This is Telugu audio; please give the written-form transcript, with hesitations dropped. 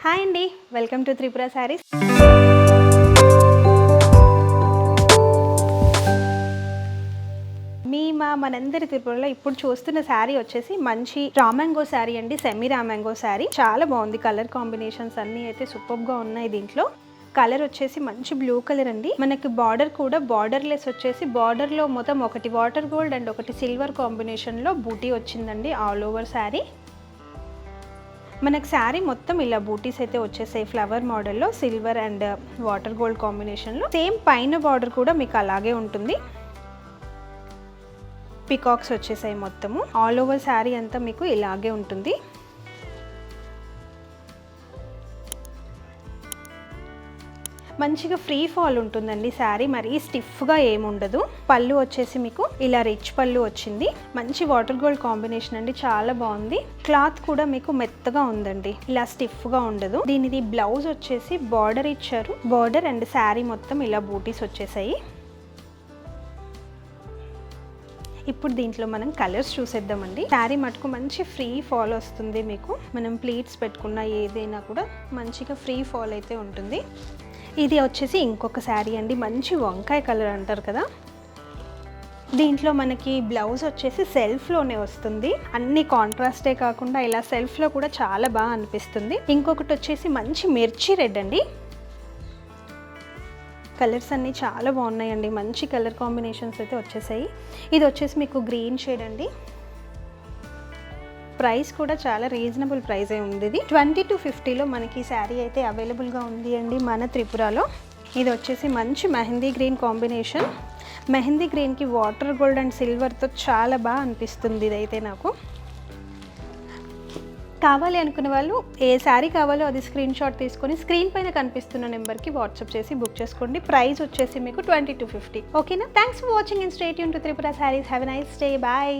హాయ్ అండి, వెల్కమ్ టు త్రిపుర శారీస్. మనందరి త్రిపురలో ఇప్పుడు చూస్తున్న శారీ వచ్చేసి మంచి రామాంగో శారీ అండి. సెమీ రామాంగో శారీ చాలా బాగుంది. కలర్ కాంబినేషన్స్ అన్నీ అయితే సూపర్గా ఉన్నాయి. దీంట్లో కలర్ వచ్చేసి మంచి బ్లూ కలర్ అండి. మనకి బార్డర్ కూడా బార్డర్ లెస్ వచ్చేసి బార్డర్లో మొత్తం ఒకటి వాటర్ గోల్డ్ అండ్ ఒకటి సిల్వర్ కాంబినేషన్లో బూటీ వచ్చిందండి ఆల్ ఓవర్ శారీ. మనకు శారీ మొత్తం ఇలా బూటీస్ అయితే వచ్చేసాయి. ఫ్లవర్ మోడల్లో సిల్వర్ అండ్ వాటర్ గోల్డ్ కాంబినేషన్లో. సేమ్ పైన బార్డర్ కూడా మీకు అలాగే ఉంటుంది. పికాక్స్ వచ్చేసాయి మొత్తము. ఆల్ ఓవర్ శారీ అంతా మీకు ఇలాగే ఉంటుంది. మంచిగా ఫ్రీ ఫాల్ ఉంటుందండి శారీ, మరీ స్టిఫ్గా ఏముండదు. పళ్ళు వచ్చేసి మీకు ఇలా రిచ్ పళ్ళు వచ్చింది. మంచి వాటర్ గోల్డ్ కాంబినేషన్ అండి, చాలా బాగుంది. క్లాత్ కూడా మీకు మెత్తగా ఉందండి, ఇలా స్టిఫ్గా ఉండదు. దీనిది బ్లౌజ్ వచ్చేసి బార్డర్ ఇచ్చారు. బార్డర్ అండ్ శారీ మొత్తం ఇలా బూటీస్ వచ్చేసాయి. ఇప్పుడు దీంట్లో మనం కలర్స్ చూసేద్దామండి. శారీ మటుకు మంచి ఫ్రీ ఫాల్ వస్తుంది మీకు. మనం ప్లీట్స్ పెట్టుకున్న ఏదైనా కూడా మంచిగా ఫ్రీ ఫాల్ అయితే ఉంటుంది. ఇది వచ్చేసి ఇంకొక శారీ అండి, మంచి వంకాయ కలర్ అంటారు కదా. దీంట్లో మనకి బ్లౌజ్ వచ్చేసి సెల్ఫ్లోనే వస్తుంది. అన్ని కాంట్రాస్టే కాకుండా ఇలా సెల్ఫ్లో కూడా చాలా బాగా అనిపిస్తుంది. ఇంకొకటి వచ్చేసి మంచి మిర్చి రెడ్ అండి. కలర్స్ అన్నీ చాలా బాగున్నాయండి, మంచి కలర్ కాంబినేషన్స్ అయితే వచ్చేసాయి. ఇది వచ్చేసి మీకు గ్రీన్ షేడ్ అండి. ప్రైస్ కూడా చాలా రీజనబుల్ ప్రైజే ఉంది. ఇది 20 to 50లో మనకి శారీ అయితే అవైలబుల్గా ఉంది అండి మన త్రిపురలో. ఇది వచ్చేసి మంచి మెహందీ గ్రీన్ కాంబినేషన్. మెహందీ గ్రీన్కి వాటర్ గోల్డ్ అండ్ సిల్వర్తో చాలా బాగా అనిపిస్తుంది ఇదైతే నాకు. కావాలి అనుకునే వాళ్ళు ఏ శారీ కావాలో అది స్క్రీన్ షాట్ తీసుకొని స్క్రీన్ పైన కనిపిస్తున్న నెంబర్కి వాట్సాప్ చేసి బుక్ చేసుకోండి. ప్రైస్ వచ్చేసి మీకు 20 to 50. ఓకేనా? Thanks for watching and stay tune to Tripura saris. Have a nice day. Bye.